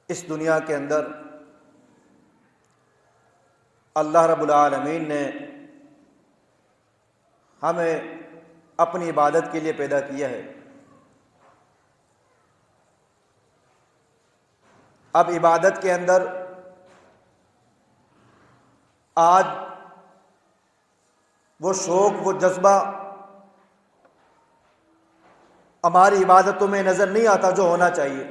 اس دنیا کے اندر اللہ رب العالمین نے ہمیں اپنی عبادت کے لیے پیدا کیا ہے۔ اب عبادت کے اندر آج وہ شوق، وہ جذبہ ہماری عبادتوں میں نظر نہیں آتا جو ہونا چاہیے۔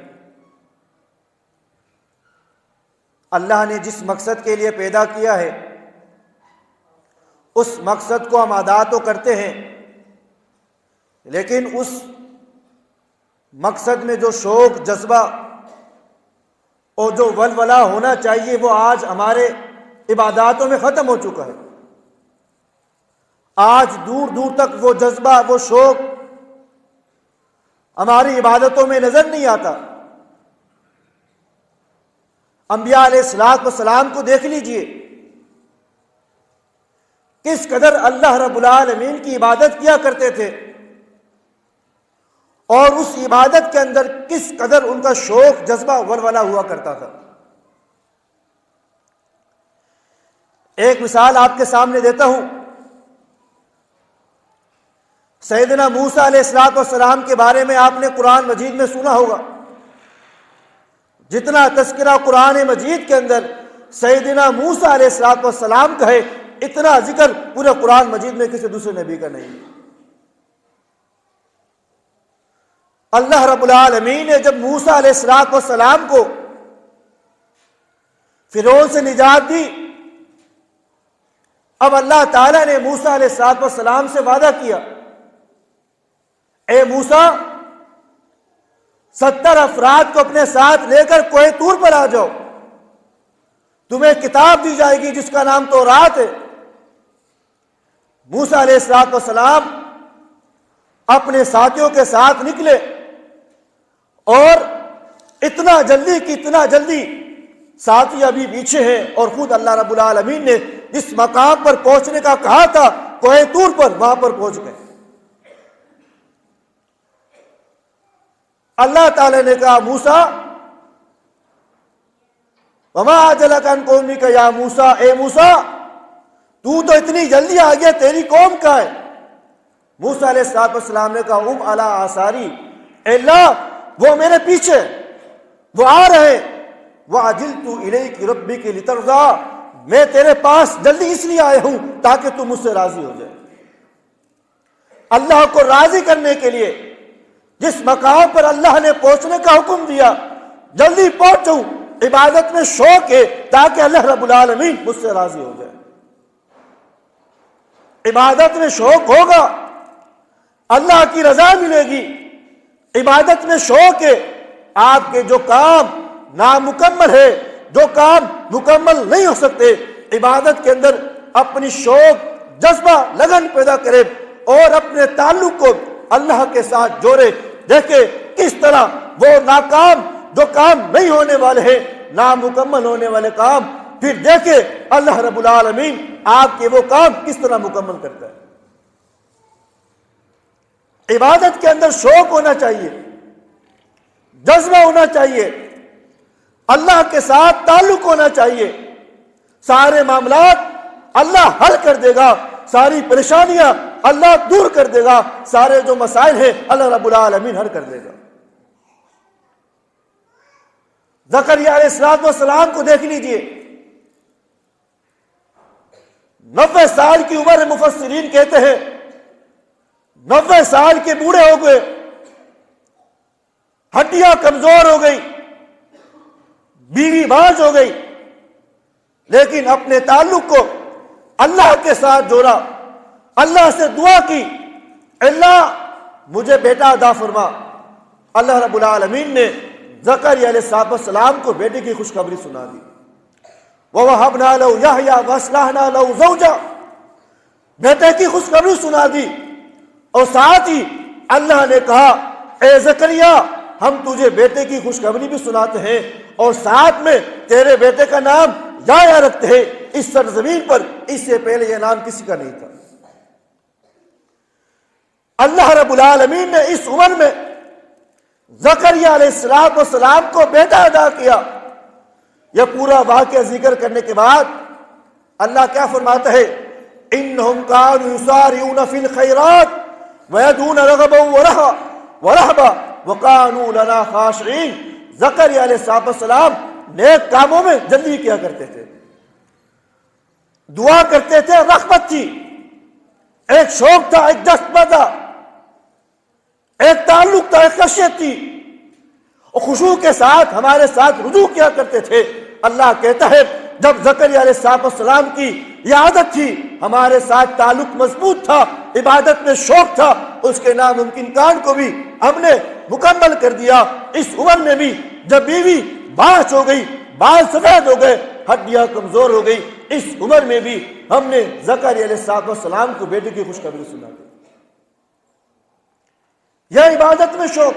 اللہ نے جس مقصد کے لیے پیدا کیا ہے اس مقصد کو ہم ادا تو کرتے ہیں، لیکن اس مقصد میں جو شوق، جذبہ اور جو ولولہ ہونا چاہیے وہ آج ہمارے عباداتوں میں ختم ہو چکا ہے۔ آج دور دور تک وہ جذبہ، وہ شوق ہماری عبادتوں میں نظر نہیں آتا۔ انبیاء علیہ السلام کو دیکھ لیجئے، کس قدر اللہ رب العالمین کی عبادت کیا کرتے تھے، اور اس عبادت کے اندر کس قدر ان کا شوق، جذبہ، ولولہ ہوا کرتا تھا۔ ایک مثال آپ کے سامنے دیتا ہوں۔ سیدنا موسیٰ علیہ السلام کے بارے میں آپ نے قرآن مجید میں سنا ہوگا۔ جتنا تذکرہ قرآن مجید کے اندر سیدنا موسیٰ علیہ السلام کا ہے، اتنا ذکر پورے قرآن مجید میں کسی دوسرے نبی کا نہیں۔ اللہ رب العالمین نے جب موسیٰ علیہ السلام کو فرعون سے نجات دی، اب اللہ تعالیٰ نے موسیٰ علیہ السلام سے وعدہ کیا، اے موسیٰ 70 افراد کو اپنے ساتھ لے کر کوہ طور پر آ جاؤ، تمہیں کتاب دی جائے گی جس کا نام تورات ہے۔ موسیٰ علیہ السلام اپنے ساتھیوں کے ساتھ نکلے، اور اتنا جلدی کہ اتنا جلدی ساتھی ابھی پیچھے ہیں، اور خود اللہ رب العالمین نے جس مقام پر پہنچنے کا کہا تھا کوہ طور پر، وہاں پر پہنچ گئے۔ اللہ تعالی نے کہا موسیٰ وما اعجلک عن قومک یا موسیٰ، اے موسیٰ تو اتنی جلدی آ گیا، تیری قوم کہاں ہے؟ موسیٰ علیہ السلام نے کہا ام علی آثاری، اے اللہ وہ میرے پیچھے، وہ آ رہے۔ وعجلت الیک ربک لترضی، میں تیرے پاس جلدی اس لیے آیا ہوں تاکہ تم مجھ سے راضی ہو جائے۔ اللہ کو راضی کرنے کے لیے جس مقام پر اللہ نے پہنچنے کا حکم دیا، جلدی پہنچوں، عبادت میں شوق ہے تاکہ اللہ رب العالمین مجھ سے راضی ہو جائے۔ عبادت میں شوق ہوگا، اللہ کی رضا ملے گی۔ عبادت میں شوق ہے، آپ کے جو کام نامکمل ہے، جو کام مکمل نہیں ہو سکتے، عبادت کے اندر اپنی شوق، جذبہ، لگن پیدا کرے اور اپنے تعلق کو اللہ کے ساتھ جوڑے۔ دیکھیں کس طرح وہ ناکام جو کام نہیں ہونے والے ہیں، نامکمل ہونے والے کام، پھر دیکھیں اللہ رب العالمین آپ کے وہ کام کس طرح مکمل کرتا ہے۔ عبادت کے اندر شوق ہونا چاہیے، جذبہ ہونا چاہیے، اللہ کے ساتھ تعلق ہونا چاہیے۔ سارے معاملات اللہ حل کر دے گا، ساری پریشانیاں اللہ دور کر دے گا، سارے جو مسائل ہیں اللہ رب العالمین حل کر دے گا۔ زکریا علیہ السلام کو دیکھ لیجئے، 90 سال کی عمر، مفسرین کہتے ہیں 90 سال کے بوڑھے ہو گئے، ہڈیاں کمزور ہو گئی، بیوی باز ہو گئی، لیکن اپنے تعلق کو اللہ کے ساتھ جوڑا، اللہ سے دعا کی، اللہ مجھے بیٹا عطا فرما۔ اللہ رب العالمین نے زکریا علیہ السلام کو بیٹے کی خوشخبری سنا دی۔ وَوَهَبْنَا لَهُ يَحْيَىٰ وَأَصْلَحْنَا لَهُ زَوْجَهُ، بیٹے کی خوشخبری سنا دی، اور ساتھ ہی اللہ نے کہا اے زکریا ہم تجھے بیٹے کی خوشخبری بھی سناتے ہیں، اور ساتھ میں تیرے بیٹے کا نام یحییٰ رکھتے ہیں۔ اس سرزمین پر اس سے پہلے یہ نام کسی کا نہیں تھا۔ اللہ رب العالمین نے اس عمر میں زکریا علیہ السلام کو بیٹا عطا کیا، یہ پورا واقعہ ذکر کرنے کے بعد اللہ کیا فرماتا ہے؟ انہم کانوا یسارعون فی الخیرات ویدعون رغبا ورہبا وکانوا لنا خاشعین۔ زکریا علیہ السلام نیک کاموں میں جلدی کیا کرتے تھے، دعا کرتے تھے، رغبت تھی، ایک شوق تھا، ایک جذبہ تھا، ایک تعلق تھا، ایک خشیت تھی، اور خشوع کے ساتھ ہمارے ساتھ رجوع کیا کرتے تھے۔ اللہ کہتا ہے جب زکریا علیہ السلام کی یہ عادت تھی، ہمارے ساتھ تعلق مضبوط تھا، عبادت میں شوق تھا، اس کے ناممکن کام کو بھی ہم نے مکمل کر دیا۔ اس عمر میں بھی جب بیوی باس ہو گئی، بال سفید ہو گئے، ہڈیاں کمزور ہو گئی، اس عمر میں بھی ہم نے زکریا علیہ السلام کو بیٹے کی خوشخبری سنا دی۔ یہ عبادت میں شوق،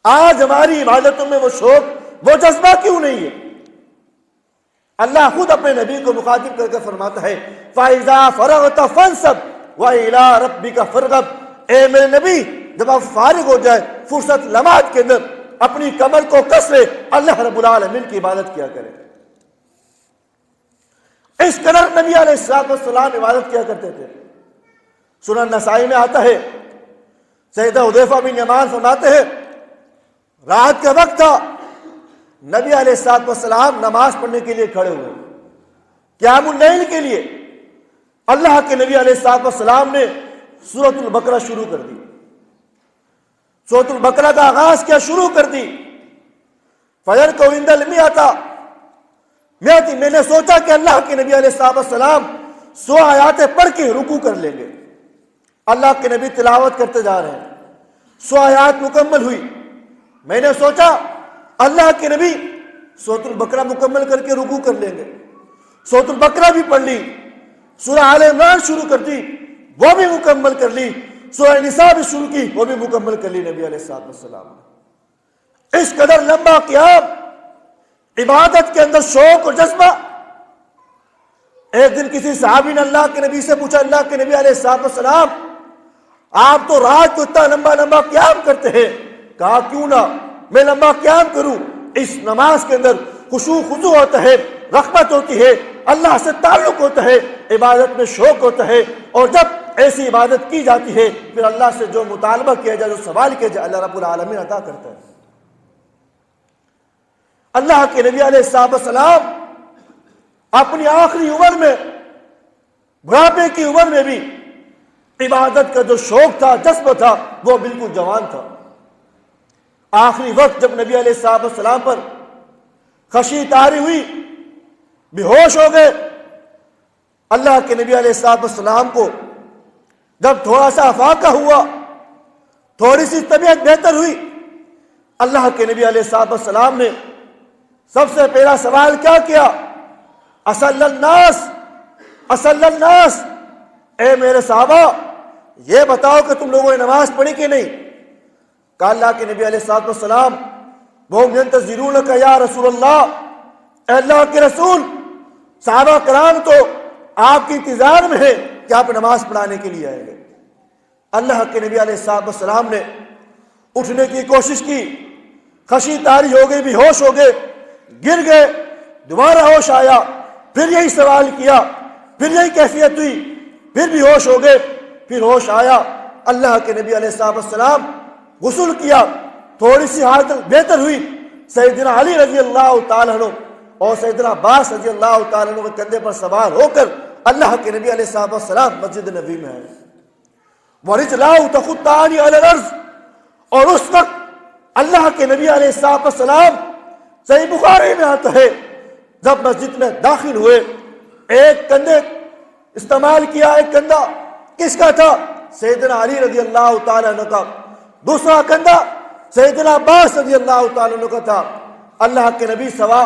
آج ہماری عبادتوں میں وہ شوق، وہ جذبہ کیوں نہیں ہے؟ اللہ خود اپنے نبی کو مخاطب کر کے فرماتا ہے فَإِذَا فَرَغْتَ فَانْصَبْ وَإِلَىٰ رَبِّكَ فَارْغَب۔ اے میرے نبی، جب آپ فارغ ہو جائے، فرصت لمحات کے اندر اپنی کمر کو کس لے، اللہ رب العالمین کی عبادت کیا کرے۔ اس قدر نبی علیہ السلام عبادت کیا کرتے تھے۔ سنن نسائی میں آتا ہے، سیدنا حذیفہ بن یمان فرماتے ہیں رات کا وقت تھا، نبی علیہ السلام نماز پڑھنے کے لیے کھڑے ہوئے، قیام اللیل کے لیے۔ اللہ کے نبی علیہ السلام نے سورۃ البقرہ شروع کر دی، سورۃ البقرہ کا آغاز کیا، شروع کر دی۔ فجر کو عند المیۃ، میں نے سوچا کہ اللہ کے نبی علیہ السلام 100 آیاتیں پڑھ کے رکوع کر لیں گے۔ اللہ کے نبی تلاوت کرتے جا رہے ہیں، 100 آیات مکمل ہوئی، میں نے سوچا اللہ کے نبی سورۃ البقرہ مکمل کر کے رکوع کر لیں گے، سورۃ البقرہ بھی پڑھ لی، سورہ آل عمران شروع کر دی، وہ بھی مکمل کر لی، سورہ نساء بھی شروع کی، وہ بھی مکمل کر لی نبی علیہ السلام نے۔ اس قدر لمبا قیام، عبادت کے اندر شوق اور جذبہ۔ ایک دن کسی صحابی نے اللہ کے نبی سے پوچھا، اللہ کے نبی علیہ السلام آپ تو رات کو اتنا لمبا لمبا قیام کرتے ہیں، کہا کیوں نہ میں لمبا قیام کروں۔ اس نماز کے اندر خشوع خضوع ہوتا ہے، رغبت ہوتی ہے، اللہ سے تعلق ہوتا ہے، عبادت میں شوق ہوتا ہے، اور جب ایسی عبادت کی جاتی ہے پھر اللہ سے جو مطالبہ کیا جائے، جو سوال کیا جائے، اللہ رب العالمین عطا کرتا ہے۔ اللہ کے نبی علیہ السلام اپنی آخری عمر میں، بڑھاپے کی عمر میں بھی عبادت کا جو شوق تھا، جذبہ تھا، وہ بالکل جوان تھا۔ آخری وقت جب نبی علیہ السلام پر خشی طاری ہوئی، بے ہوش ہو گئے، اللہ کے نبی علیہ السلام کو جب تھوڑا سا افاقہ ہوا، تھوڑی سی طبیعت بہتر ہوئی، اللہ کے نبی علیہ السلام نے سب سے پہلا سوال کیا کیا؟ اصل الناس، اے میرے صحابہ یہ بتاؤ کہ تم لوگوں نے نماز پڑھی کہ نہیں؟ کہا اللہ کے نبی علیہ السلام وَهُمْ يَنْتَظِرُونَكَ یا رسول اللہ، اے اللہ کے رسول، صحابہ کرام تو آپ کے انتظار میں ہیں کہ آپ نماز پڑھانے کے لیے آئیں گے۔ اللہ کے نبی علیہ السلام نے اٹھنے کی کوشش کی، خشی طاری ہو گئی، بے ہوش ہو گئے، گر گئے، دوبارہ ہوش آیا، پھر یہی سوال کیا، پھر یہی کیفیت ہوئی، پھر بھی ہوش ہو گئے، پھر ہوش آیا۔ اللہ کے نبی علیہ السلام غسل کیا، تھوڑی سی حالت بہتر ہوئی، سیدنا علی رضی اللہ تعالیٰ عنہ اور سیدنا عباس رضی اللہ تعالیٰ عنہ کے کندھے پر سوار ہو کر اللہ کے نبی علیہ السلام مسجد نبی میں آئے، وَرِجْلَاهُ تَخُطَّانِ عَلَى الْأَرْضِ، اور اس وقت اللہ کے نبی علیہ السلام، صحیح بخاری میں آتا ہے، جب مسجد میں داخل ہوئے، ایک کندھے استعمال کیا، ایک کندھا کس کا تھا؟ سیدنا علی رضی اللہ تعالیٰ عنہ کا، دوسرا کندھا سیدنا عباس رضی اللہ تعالیٰ عنہ کا تھا۔ اللہ کے نبی سوا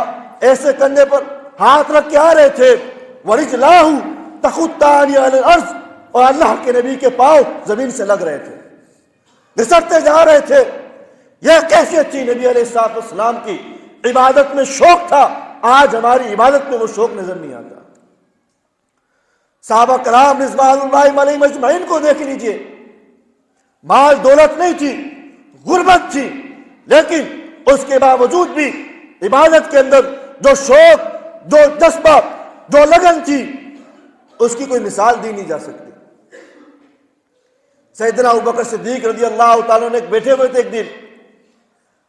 ایسے کندھے پر ہاتھ رکھ کے آ رہے تھے، وَرِجْلَاهُ تَخُطَّانِ عَلَى الْأَرْضِ، اور اللہ کے نبی کے پاؤں زمین سے لگ رہے تھے، گھسٹتے جا رہے تھے۔ یہ کیفیت تھی نبی علیہ السلام کی، عبادت میں شوق تھا۔ آج ہماری عبادت میں وہ شوق نظر نہیں آتا۔ صحابہ کرام رضوان اللہ علیہم اجمعین کو دیکھ لیجئے، مال دولت نہیں تھی، غربت تھی، لیکن اس کے باوجود بھی عبادت کے اندر جو شوق، جو جذبہ، جو لگن تھی، اس کی کوئی مثال دی نہیں جا سکتی۔ سیدنا ابوبکر صدیق رضی اللہ تعالیٰ نے بیٹھے ہوئے تھے، ایک دن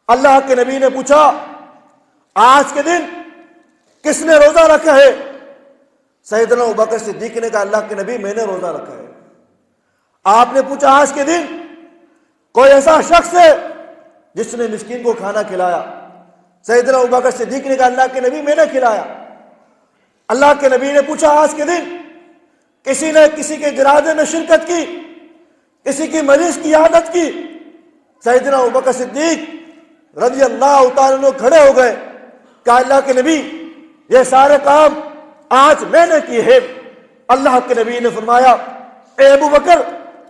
اللہ کے نبی نے پوچھا آج کے دن کس نے روزہ رکھا ہے؟ سیدنا ابوبکر صدیق نے کہا اللہ کے نبی میں نے روزہ رکھا ہے۔ آپ نے پوچھا آج کے دن کوئی ایسا شخص ہے جس نے مسکین کو کھانا کھلایا؟ سیدنا ابوبکر صدیق نے کہا اللہ کے نبی میں نے کھلایا۔ اللہ کے نبی نے پوچھا آج کے دن کسی نے کسی کے جنازے میں شرکت کی، کسی کی مریض کی عیادت کی؟ سیدنا ابوبکر صدیق رضی اللہ تعالیٰ عنہ کھڑے ہو گئے، کہا اللہ کے نبی یہ سارے کام آج میں نے کیے ہیں۔ اللہ کے نبی نے فرمایا اے ابوبکر،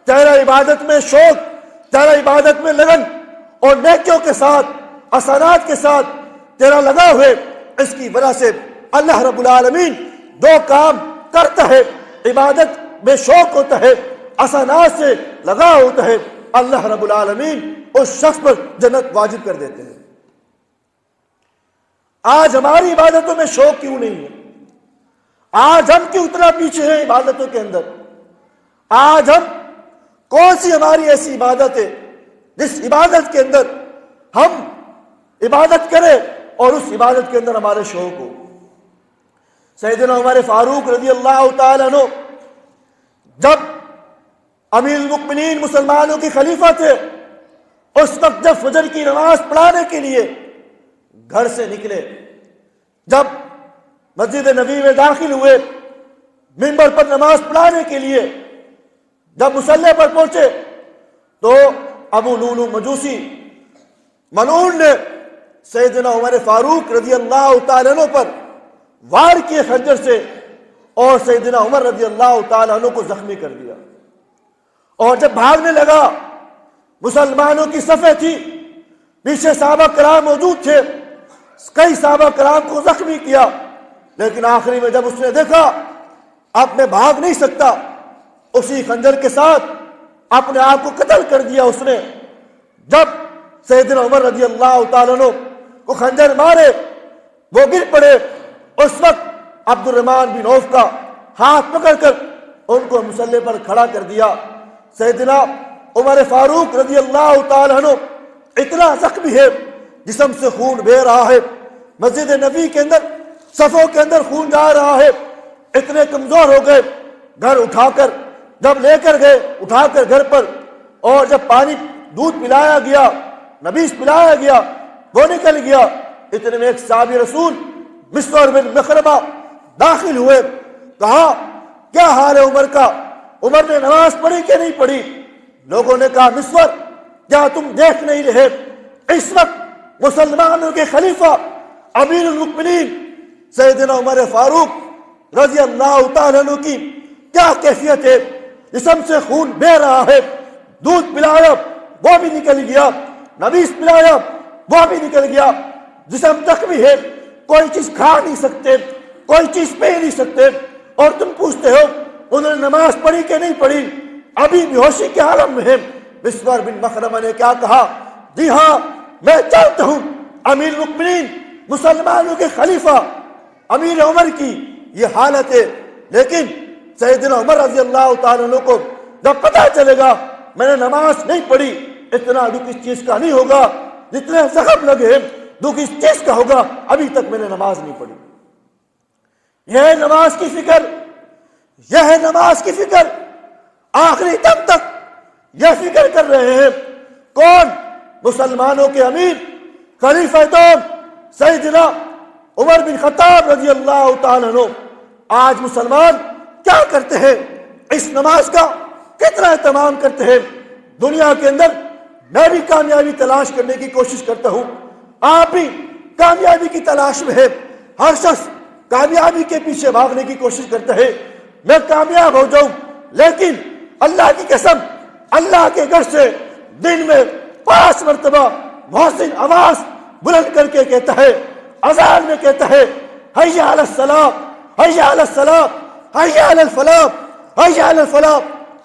تیرا عبادت میں شوق، تیرا عبادت میں لگن اور نیکیوں کے ساتھ، حسنات کے ساتھ تیرا لگا ہوئے، اس کی وجہ سے اللہ رب العالمین دو کام کرتا ہے، عبادت میں شوق ہوتا ہے، حسنات سے لگا ہوتا ہے، اللہ رب العالمین اس شخص پر جنت واجب کر دیتے ہیں۔ آج ہماری عبادتوں میں شوق کیوں نہیں ہے؟ آج ہم کیوں اتنا پیچھے ہیں عبادتوں کے اندر؟ آج ہم کون سی ہماری ایسی عبادت ہے جس عبادت کے اندر ہم عبادت کریں اور اس عبادت کے اندر ہمارے شوق ہو؟ سیدنا عمر فاروق رضی اللہ تعالیٰ عنہ جب امیر المؤمنین مسلمانوں کے خلیفہ تھے، اس وقت جب فجر کی نماز پڑھانے کے لیے گھر سے نکلے، جب مسجد نبی میں داخل ہوئے منبر پر نماز پڑھانے کے لیے، جب مصلی پر پہنچے تو ابو لولو مجوسی ملعون نے سیدنا عمر فاروق رضی اللہ تعالیٰ عنہ پر وار کیے خنجر سے اور سیدنا عمر رضی اللہ تعالیٰ عنہ کو زخمی کر دیا۔ اور جب بھاگنے لگا، مسلمانوں کی صفیں تھی، پیچھے صحابہ کرام موجود تھے، کئی صحابہ کرام کو زخمی کیا، لیکن آخری میں جب اس نے دیکھا اب میں بھاگ نہیں سکتا، اسی خنجر کے ساتھ اپنے آپ کو قتل کر دیا اس نے۔ جب سیدنا عمر رضی اللہ تعالیٰ عنہ کو خنجر مارے، وہ گر پڑے، اس وقت عبد الرحمن بن عوف کا ہاتھ پکڑ کر ان کو مصلی پر کھڑا کر دیا۔ سیدنا عمر فاروق رضی اللہ تعالیٰ عنہ اتنا زخمی ہے، جسم سے خون بہہ رہا ہے، مسجد نبی کے اندر صفوں کے اندر خون جا رہا ہے، اتنے کمزور ہو گئے، گھر اٹھا کر جب لے کر گئے، اٹھا کر گھر پر، اور جب پانی دودھ پلایا گیا، نبیذ پلایا گیا، وہ نکل گیا، اتنے میں ایک صحابی رسول مسور بن مخرمہ داخل ہوئے، کہا کیا حال ہے عمر کا؟ عمر نے نماز پڑھی کہ نہیں پڑھی؟ لوگوں نے کہا مسور کیا تم دیکھ نہیں رہے اس وقت مسلمانوں کے خلیفہ امیر المؤمنین سیدنا عمر فاروق رضی اللہ تعالیٰ عنہ کی کیا کیفیت ہے؟ جسم سے خون بہہ رہا ہے، دودھ پلایا وہ بھی نکل گیا، نبیذ پلایا وہ بھی نکل گیا، جسم زخمی ہے، کوئی چیز کھا نہیں سکتے، کوئی چیز پی نہیں سکتے، اور تم پوچھتے ہو انہوں نے نماز پڑھی کہ نہیں پڑھی؟ ابھی بے ہوشی کے عالم میں ہے۔ مسور بن مخرمہ نے کیا کہا؟ جی ہاں میں جانتا ہوں امیر المؤمنین مسلمانوں کے خلیفہ امیر عمر کی یہ حالت ہے، لیکن سیدنا عمر رضی اللہ تعالیٰ عنہ کو جب پتہ چلے گا میں نے نماز نہیں پڑھی، اتنا دکھ اس چیز کا نہیں ہوگا، جتنے زخم لگے ہیں دکھ اس چیز کا ہوگا ابھی تک میں نے نماز نہیں پڑھی۔ یہ نماز کی فکر، یہ ہے نماز کی فکر، آخری دم تک یہ فکر کر رہے ہیں۔ کون؟ مسلمانوں کے امیر خلیفہ دوم سیدنا عمر بن خطاب رضی اللہ تعالیٰ عنہ۔ آج مسلمان کیا کرتے ہیں؟ اس نماز کا کتنا اہتمام کرتے ہیں؟ دنیا کے اندر میں بھی کامیابی تلاش کرنے کی کوشش کرتا ہوں، آپ بھی کامیابی کی تلاش میں ہے، ہر شخص کامیابی کے پیچھے بھاگنے کی کوشش کرتا ہے، میں کامیاب ہو جاؤں، لیکن اللہ کی قسم اللہ کے گھر سے دن میں 5 مرتبہ محسن آواز بلند کر کے کہتا ہے، اذان میں کہتا ہے حی علی الصلاۃ، حی علی الصلاۃ، حی علی الفلاح، حی علی الفلاح،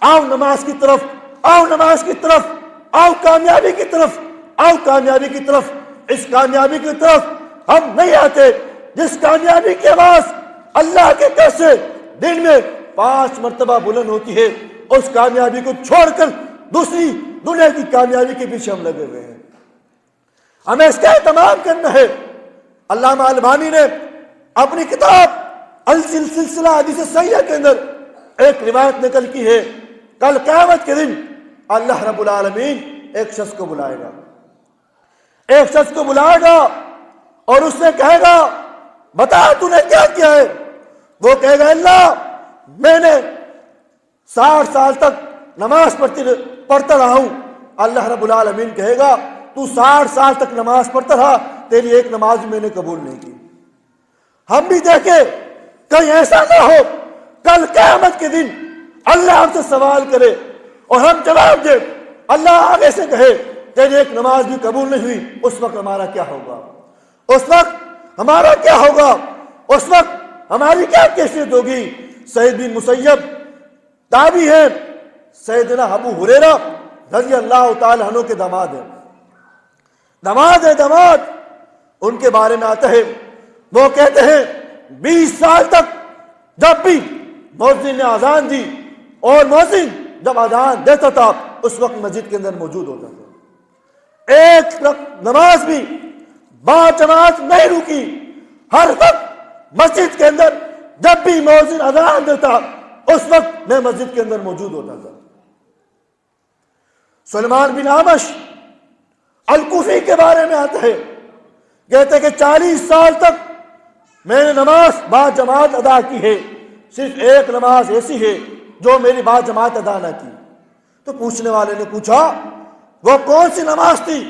آؤ نماز کی طرف، آؤ نماز کی طرف، آؤ کامیابی کی طرف، آؤ کامیابی کی طرف۔ اس کامیابی کی طرف ہم نہیں آتے جس کامیابی کی آواز اللہ کے گھر سے دن میں 5 مرتبہ بلند ہوتی ہے، اس کامیابی کو چھوڑ کر دوسری دنیا کی کامیابی کے پیچھے ہم لگے ہوئے ہیں۔ ہمیں اس کا اہتمام کرنا ہے۔ علامہ البانی نے اپنی کتاب السلسلہ حدیث صحیحہ کے اندر ایک روایت نقل کی ہے، کل قیامت کے دن اللہ رب العالمین ایک شخص کو بلائے گا، ایک شخص کو بلائے گا اور اس سے کہے گا بتا تو نے کیا کیا ہے؟ وہ کہے گا اللہ میں نے 60 سال تک نماز پڑھتا رہا ہوں۔ اللہ رب العالمین کہے گا تو 60 سال تک نماز پڑھتا رہا، تیری ایک نماز بھی میں نے قبول نہیں کی۔ ہم بھی دیکھیں کہیں ایسا نہ ہو کل قیامت کے دن اللہ ہم سے سوال کرے اور ہم جواب دیں، اللہ آگے سے کہے تیری ایک نماز بھی قبول نہیں ہوئی، اس وقت ہمارا کیا ہوگا؟ اس وقت ہمارا کیا ہوگا؟ اس وقت ہماری کیا کیفیت ہوگی؟ سعید بن مسیب تابعی ہے، سیدنا ابو ہریرہ رضی اللہ تعالی عنہ کے داماد ہیں، داماد ان کے بارے میں آتا ہے، وہ کہتے ہیں 20 سال تک جب بھی مؤذن نے اذان دی اور مؤذن جب اذان دیتا تھا اس وقت مسجد کے اندر موجود ہوتا تھا، ایک نماز بھی با جماعت نہیں رکی، ہر وقت مسجد کے اندر جب بھی مؤذن اذان دیتا اس وقت میں مسجد کے اندر موجود ہوتا تھا۔ سلیمان بن عامش الکوفی کے بارے میں آتا ہے، کہتے ہیں کہ 40 سال تک میں نے نماز با جماعت ادا کی ہے، صرف ایک نماز ایسی ہے جو میری با جماعت ادا نہ کی۔ تو پوچھنے والے نے پوچھا وہ کون سی نماز تھی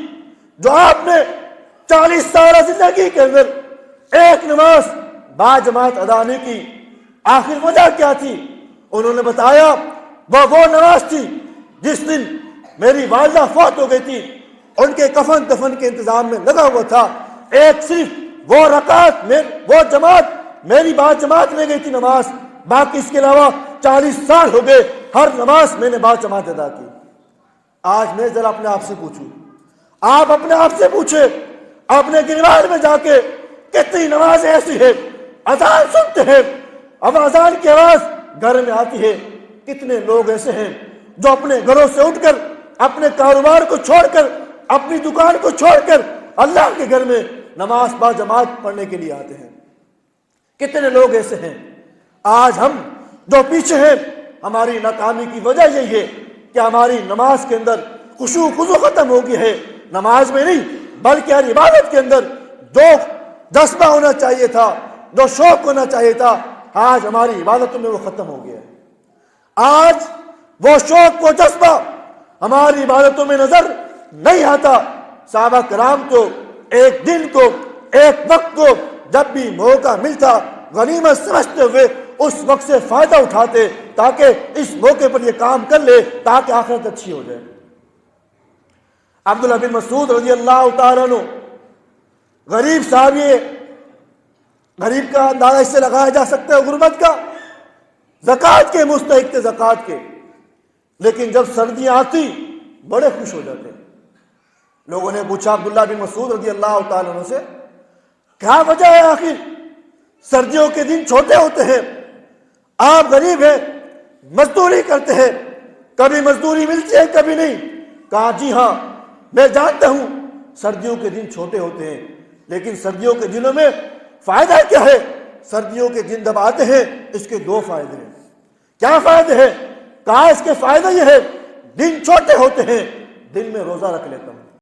جو آپ نے 40 سالہ زندگی کے اندر ایک نماز با جماعت ادا نہیں کی؟ آخر وجہ کیا تھی؟ انہوں نے بتایا وہ نماز تھی جس دن میری والدہ فوت ہو گئی تھی، ان کے کفن دفن کے انتظام میں لگا ہوا تھا، ایک صرف وہ رکعت میں وہ جماعت میری با جماعت رہ گئی تھی نماز، باقی اس کے علاوہ 40 سال ہو گئے ہر نماز میں نے با جماعت ادا کی۔ آج میں ذرا اپنے آپ سے پوچھوں، آپ اپنے آپ سے پوچھیں اپنے گریبان میں جا کے کتنی نماز ایسی ہے اذان سنتے ہیں، اب اذان کی آواز گھر میں آتی ہے، کتنے لوگ ایسے ہیں جو اپنے گھروں سے اٹھ کر اپنے کاروبار کو چھوڑ کر اپنی دکان کو چھوڑ کر اللہ کے گھر میں نماز با جماعت پڑھنے کے لیے آتے ہیں، کتنے لوگ ایسے ہیں۔ آج ہم جو پیچھے ہیں ہماری ناکامی کی وجہ یہی ہے کہ ہماری نماز کے اندر خشوع خضوع ختم ہو گئی ہے، نماز میں نہیں بلکہ ہر عبادت کے اندر جو جذبہ ہونا چاہیے تھا، جو شوق ہونا چاہیے تھا، آج ہماری عبادتوں میں وہ ختم ہو گیا ہے۔ آج وہ شوق وہ جذبہ ہماری عبادتوں میں نظر نہیں آتا۔ صحابہ کرام تو ایک دن کو ایک وقت کو جب بھی موقع ملتا غنیمت سمجھتے ہوئے اس وقت سے فائدہ اٹھاتے تاکہ اس موقع پر یہ کام کر لے تاکہ آخرت اچھی ہو جائے۔ عبداللہ بن مسعود رضی اللہ تعالیٰ عنہ غریب صحابی، غریب کا اندازہ اس سے لگایا جا سکتا ہے غربت کا، زکوٰۃ کے مستحق تھے، زکوٰۃ کے، لیکن جب سردیاں آتی بڑے خوش ہو جاتے۔ لوگوں نے پوچھا عبداللہ بن مسعود رضی اللہ تعالیٰ عنہ سے کیا وجہ ہے، آخر سردیوں کے دن چھوٹے ہوتے ہیں، آپ غریب ہیں، مزدوری کرتے ہیں، کبھی مزدوری ملتی ہے کبھی نہیں؟ کہا جی ہاں میں جانتا ہوں سردیوں کے دن چھوٹے ہوتے ہیں، لیکن سردیوں کے دنوں میں فائدہ کیا ہے؟ سردیوں کے دن جب آتے ہیں اس کے 2 فائدے ہیں۔ کیا فائدے ہیں؟ کہا اس کے فائدہ یہ ہے دن چھوٹے ہوتے ہیں، دن میں روزہ رکھ لیتا ہوں،